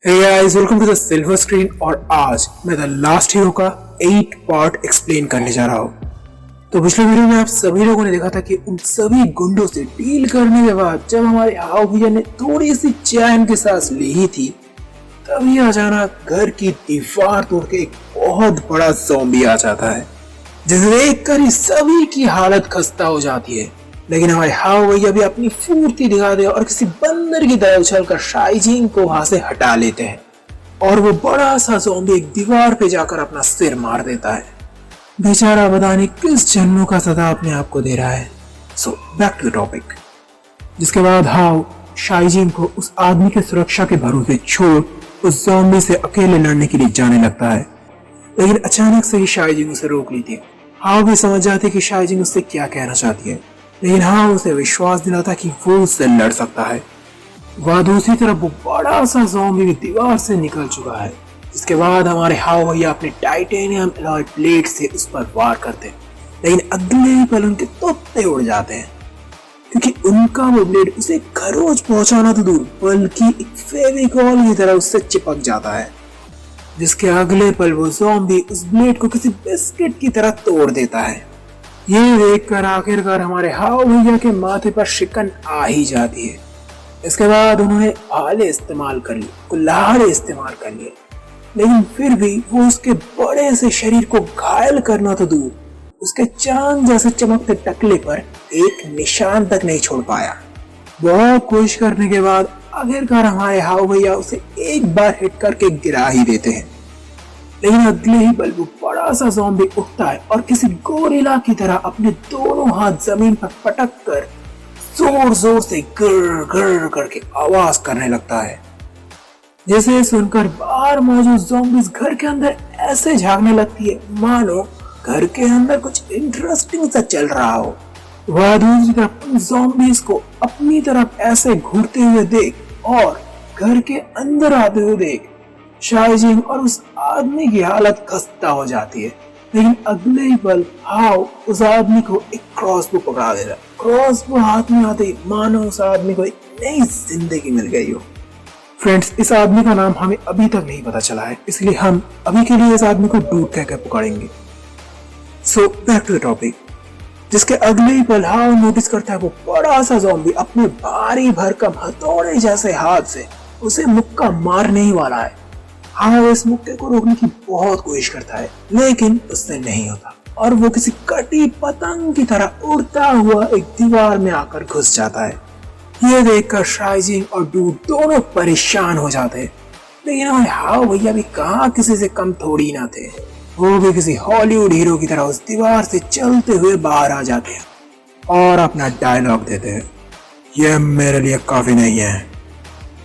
Hey guys, welcome to the Silver Screen और आज मैं द लास्ट हीरो का 8 पार्ट एक्सप्लेन करने जा रहा हूँ। तो पिछले वीडियो में आप सभी लोगों ने देखा था कि उन सभी गुंडों से डील करने के बाद जब हमारे हाव भैया ने थोड़ी सी चैन की सांस ली ही थी, तभी अचानक घर की दीवार तोड़ के एक बहुत बड़ा ज़ॉम्बी आ जाता है, जिसे देखकर ही सभी की हालत खस्ता हो जाती है। लेकिन हमारे हाव भैया भी अपनी फुर्ती दिखा दे और किसी बंदर की तरह उछलकर शाइजिंग को वहां से हटा लेते हैं और वो बड़ा सा ज़ॉम्बी एक दीवार पे जाकर अपना सिर मार देता है। बेचारा पता नहीं किस जन्मों का सजा अपने आप को दे रहा है। So back to the topic. जिसके बाद हाव शाइजिंग को उस आदमी के सुरक्षा के भरोसे छोड़ उस ज़ॉम्बी से अकेले लड़ने के लिए जाने लगता है। लेकिन अचानक से ही शाइजिंग उसे रोक लेती है। हाव भी समझ जाती है कि शाइजिंग उससे क्या कहना चाहती है, लेकिन हाँ उसे विश्वास दिलाता कि वो उससे लड़ सकता है। वह दूसरी तरफ वो बड़ा सा ज़ॉम्बी भी दीवार से निकल चुका है। इसके बाद हमारे हाव भैया अपने टाइटेनियम अलॉय प्लेट से उस पर वार करते हैं, लेकिन अगले ही पल उनके तोते उड़ जाते हैं, क्योंकि उनका वो ब्लेड उसे खरोच पहुंचाना तो दूर बल्कि एक फेविकॉल की तरह उससे चिपक जाता है। जिसके अगले पल वो ज़ॉम्बी उस ब्लेड को किसी बिस्किट की तरह तोड़ देता है। ये देखकर आखिरकार हमारे हाव भैया के माथे पर शिकन आ ही जाती है। इसके बाद उन्होंने भाले इस्तेमाल कर लिए, कुल्हाड़े इस्तेमाल कर लिए, लेकिन फिर भी वो उसके बड़े से शरीर को घायल करना तो दूर उसके चांद जैसे चमकते टकले पर एक निशान तक नहीं छोड़ पाया। बहुत कोशिश करने के बाद आखिरकार हमारे हाव भैया उसे एक बार हिट करके गिरा ही देते हैं। लेकिन अगले ही पल वो बड़ा सा ज़ॉम्बी उठता है और किसी गोरिल्ला की तरह अपने दोनों हाथ जमीन पर पटक कर जोर जोर से गर गर करके आवाज करने लगता है, जिसे सुनकर बाहर मौजूद ज़ॉम्बीज़ घर के अंदर ऐसे झांकने लगती है मानो घर के अंदर कुछ इंटरेस्टिंग सा चल रहा हो। वह दूसरी तरफ उन ज़ॉम्बीज़ को अपनी तरफ ऐसे घूरते हुए देख और घर के अंदर आते हुए देख शाइजिंग और उस आदमी की हालत खस्ता हो जाती है। लेकिन अगले ही पल हाव उस आदमी को एक क्रॉसबो पकड़ा देता है। क्रॉसबो हाथ में आते ही मानो उस आदमी को एक नई जिंदगी मिल गई हो। फ्रेंड्स, इस आदमी का नाम हमें अभी तक नहीं पता चला है, इसलिए हम अभी के लिए इस आदमी को डूड कहकर पुकारेंगे। So back to the topic. जिसके अगले ही पल हाव नोटिस करता है वो बड़ा सा ज़ॉम्बी अपने भारी भरकम हथौड़े जैसे हाथ से उसे मुक्का मारने ही वाला है। हाव इस मुक्के को रोकने की बहुत कोशिश करता है, लेकिन उससे नहीं होता और वो किसी कटी पतंग की तरह उड़ता हुआ एक दीवार में आकर घुस जाता है। ये देखकर शाइजिंग और डूड दोनों परेशान हो जाते हैं। लेकिन हमारे हाव भैया भी कहाँ किसी से कम थोड़ी ना थे। वो भी किसी हॉलीवुड हीरो की तरह उस दीवार से चलते हुए बाहर आ जाते हैं और अपना डायलॉग देते हैं, यह मेरे लिए काफी नहीं है।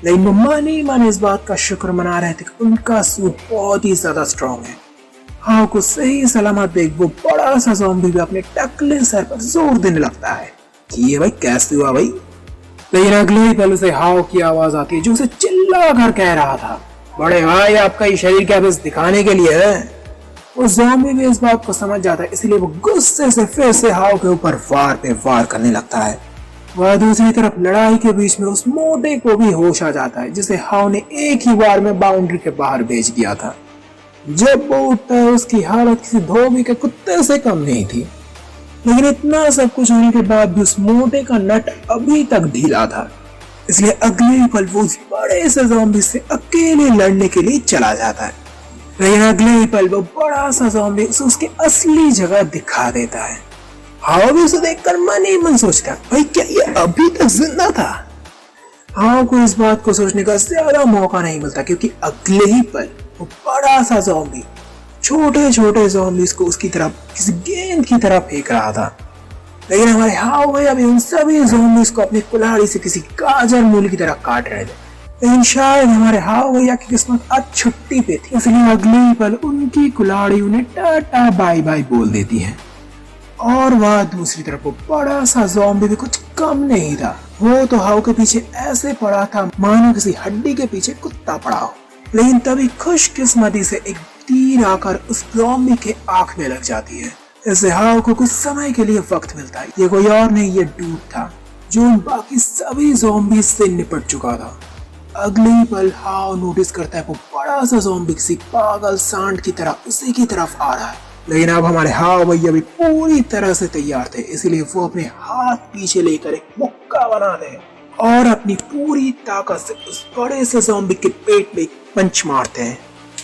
लेकिन वो माने इस बात का शुक्र मना रहे थे कि उनका सूट बहुत ही ज्यादा स्ट्रॉन्ग है। हाव को सही सलामत देख वो बड़ा सा ज़ॉम्बी भी अपने टकले सर पर जोर देने लगता है कि ये भाई कैसे हुआ भाई। लेकिन अगले ही पल उसे हाव की आवाज आती है जो उसे चिल्ला कर कह रहा था, बड़े भाई आपका ये शरीर क्या बस दिखाने के लिए है। उस ज़ॉम्बी भी इस बात को समझ जाता है, इसलिए वो गुस्से से फिर से हाव के ऊपर वार पे वार करने लगता है। वह दूसरी तरफ लड़ाई के बीच में उस मोटे को भी होश आ जाता है, जिसे हाव ने एक ही बार में बाउंड्री के बाहर भेज दिया था। जब वो उठता है उसकी हालत किसी धोबी के कुत्ते से कम नहीं थी। लेकिन इतना सब कुछ होने के बाद भी उस मोटे का नट अभी तक ढीला था, इसलिए अगले ही पल वो उस बड़े से ज़ॉम्बी से अकेले लड़ने के लिए चला जाता है। लेकिन अगले ही पल वो बड़ा सा ज़ॉम्बी उसे उसकी असली जगह दिखा देता है। हाव भी उसे देखकर मन ही मन सोचता है, भाई क्या ये अभी तक जिंदा था। हाव को इस बात को सोचने का ज्यादा मौका नहीं मिलता, क्योंकि अगले ही पल वो बड़ा सा ज़ॉम्बी छोटे छोटे ज़ॉम्बीज़ को उसकी तरफ किसी गेंद की तरह फेंक रहा था। लेकिन हमारे हाव भैया भी उन सभी ज़ॉम्बीज़ को अपनी कुल्हाड़ी से किसी गाजर मूल की तरह काट रहे थे। लेकिन शायद हमारे हाव भैया की किस्मत आज छुट्टी पे थी, इसलिए अगले ही पल उनकी कुल्हाड़ी उन्हें टाटा बाय बाय बोल देती है। और वह दूसरी तरफ वो बड़ा सा ज़ॉम्बी भी कुछ कम नहीं था। वो तो हाव के पीछे ऐसे पड़ा था मानो किसी हड्डी के पीछे कुत्ता पड़ा हो। लेकिन तभी खुशकिस्मती से एक तीर आकर उस ज़ॉम्बी के आंख में लग जाती है। इससे हाव को कुछ समय के लिए वक्त मिलता है। ये कोई और नहीं, ये डूड था जो बाकी सभी ज़ॉम्बी से निपट चुका था। अगले ही पल हाओ नोटिस करता है वो बड़ा सा ज़ॉम्बी किसी पागल सांड की तरह उसी की तरफ आ रहा है। लेकिन अब हमारे हाओ भैया भी पूरी तरह से तैयार थे, इसलिए वो अपने हाथ पीछे लेकर एक मुक्का बनाते हैं और अपनी पूरी ताकत से उस बड़े से ज़ॉम्बी के पेट में पंच मारते हैं,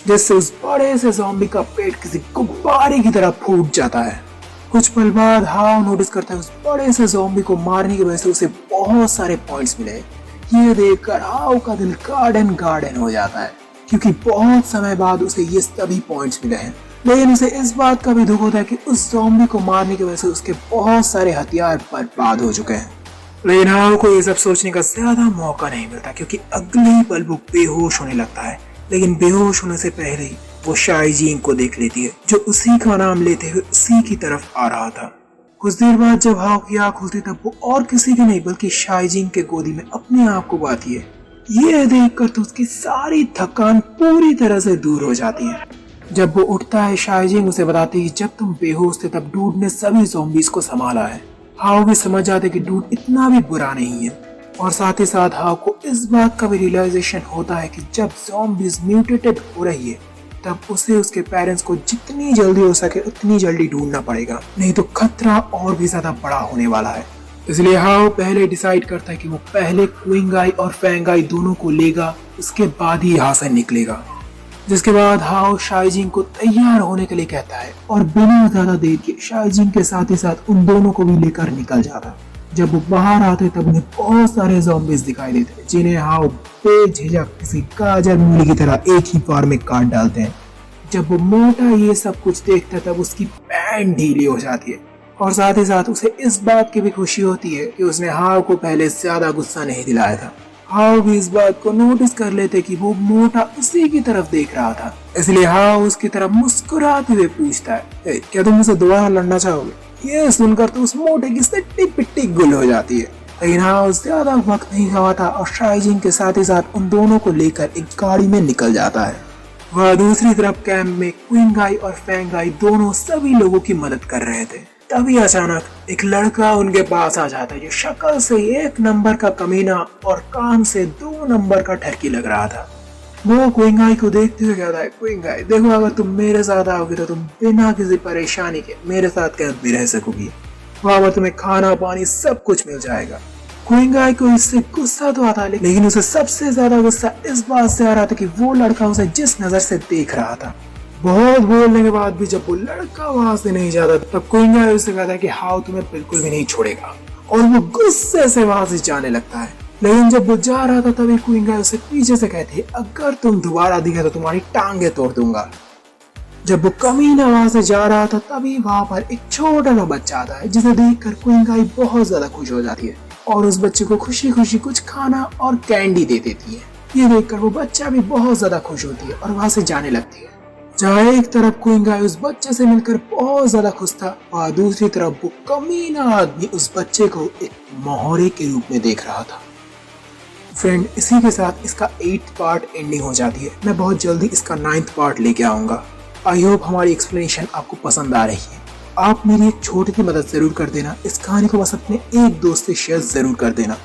जिससे उस बड़े से ज़ॉम्बी का पेट किसी गुब्बारे की तरह फूट जाता है। कुछ पल बाद हाओ नोटिस करता है उस बड़े से ज़ॉम्बी को मारने की वजह से उसे बहुत सारे पॉइंट्स मिले। ये देखकर हाओ का दिल गार्डन गार्डन हो जाता है, क्योंकि बहुत समय बाद उसे ये सभी पॉइंट्स मिले हैं। लेकिन उसे इस बात का भी दुख होता है कि उस ज़ॉम्बी को मारने की वजह से उसके बहुत सारे हथियार बर्बाद हो चुके हैं। लेकिन हाओ को ये सब सोचने का ज्यादा मौका नहीं मिलता, क्योंकि अगले ही पल वो बेहोश होने लगता है। लेकिन बेहोश होने से पहले ही वो शाइजिंग को देख लेती है, जो उसी का नाम लेते हुए उसी की तरफ आ रहा था। कुछ देर बाद जब हाओ की आँख खुलती तब वो और किसी की नहीं बल्कि शाइजिंग के गोदी में अपने आप को पाती है। ये देखकर तो उसकी सारी थकान पूरी तरह से दूर हो जाती है। जब वो उठता है शाइजिंग उसे बताती है जब तुम बेहोश थे तब डूड ने सभी ज़ॉम्बीज को संभाला है। हाओ भी समझ जाते कि डूड इतना भी बुरा नहीं है, और साथ ही साथ हाओ को इस बात का भी रियलाइजेशन होता है कि जब ज़ॉम्बीज म्यूटेटेड हो रही है तब उसे उसके पेरेंट्स को जितनी जल्दी हो सके उतनी जल्दी ढूंढना पड़ेगा, नहीं तो खतरा और भी ज्यादा बड़ा होने वाला है। इसलिए हाओ पहले डिसाइड करता है कि वो पहले क्विंगाई और फेंगाई दोनों को लेगा, उसके बाद ही यहाँ से निकलेगा। जिसके बाद हाओ शाइजिंग को तैयार होने के लिए कहता है और बिना ज्यादा देर के शाइजिंग के साथ ही साथ उन दोनों को भी लेकर निकल जाता है। जब वो बाहर आते तब उन्हें बहुत सारे ज़ॉम्बीज दिखाई देते हैं, जिन्हें हाओ बेझिझक किसी गाजर मूली की तरह एक ही बार में काट डालते हैं। जब वो मोटा ये सब कुछ देखता है तब उसकी पैंट ढीली हो जाती है, और साथ ही साथ उसे इस बात की भी खुशी होती है कि उसने हाओ को पहले ज्यादा गुस्सा नहीं दिलाया था। हाओ भी इस बात को नोटिस कर लेते कि वो मोटा उसी की तरफ देख रहा था, इसलिए हाओ उसकी तरफ मुस्कुराते हुए पूछता है, क्या तुम मुझसे दोबारा लड़ना चाहोगे? ये सुनकर तो उस मोटे की सिट्टी पिट्टी गुल हो जाती है। लेकिन हाओ ज्यादा वक्त नहीं गवाता और शाइजिंग के साथ ही साथ उन दोनों को लेकर एक गाड़ी में निकल जाता है। वह दूसरी तरफ कैंप में क्विंगाई और फेंगाई दोनों सभी लोगों की मदद कर रहे थे। तभी अचानक एक लड़का उनके पास आ जाता है, जो शक्ल से 1 नंबर का कमीना और काम से 2 नंबर का ठरकी लग रहा था। वो क्विंगाई को देखते हुए कहता है, क्विंगाई देखो, अगर तुम मेरे साथ आओगे तो तुम बिना किसी परेशानी के मेरे साथ कैंप भी रह सकोगी। वहाँ पर तुम्हें खाना पानी सब कुछ मिल जाएगा। क्विंगाई को इससे गुस्सा तो आता, लेकिन उसे सबसे ज्यादा गुस्सा इस बात से आ रहा था कि वो लड़का उसे जिस नजर से देख रहा था। बहुत बोलने के बाद भी जब वो लड़का वहां से नहीं जाता तब क्विंगाई उसे कहता है कि हाओ तुम्हें बिल्कुल भी नहीं छोड़ेगा, और वो गुस्से से वहां से जाने लगता है। लेकिन जब वो जा रहा था तभी क्विंगाई उसे पीछे से कहती है, अगर तुम दोबारा दिखे तो तुम्हारी टांगे तोड़ दूंगा। जब वो कमीना वहां से जा रहा था तभी वहां पर एक छोटा सा बच्चा आता है, जिसे देखकर क्विंगाई बहुत ज्यादा खुश हो जाती है और उस बच्चे को खुशी खुशी कुछ खाना और कैंडी दे देती है। ये देखकर वो बच्चा भी बहुत ज्यादा खुश होती है और वहां से जाने लगती है। जहाँ एक तरफ क्विंगाई उस बच्चे से मिलकर बहुत ज्यादा खुश था, और दूसरी तरफ वो कमीना आदमी उस बच्चे को एक मोहरे के रूप में देख रहा था। फ्रेंड, इसी के साथ इसका 8th पार्ट एंडिंग हो जाती है। मैं बहुत जल्दी इसका 9th पार्ट लेके आऊंगा। आई होप हमारी एक्सप्लेनेशन आपको पसंद आ रही है। आप मेरी एक छोटी सी मदद जरूर कर देना, इस कहानी को बस अपने एक दोस्त से शेयर जरूर कर देना।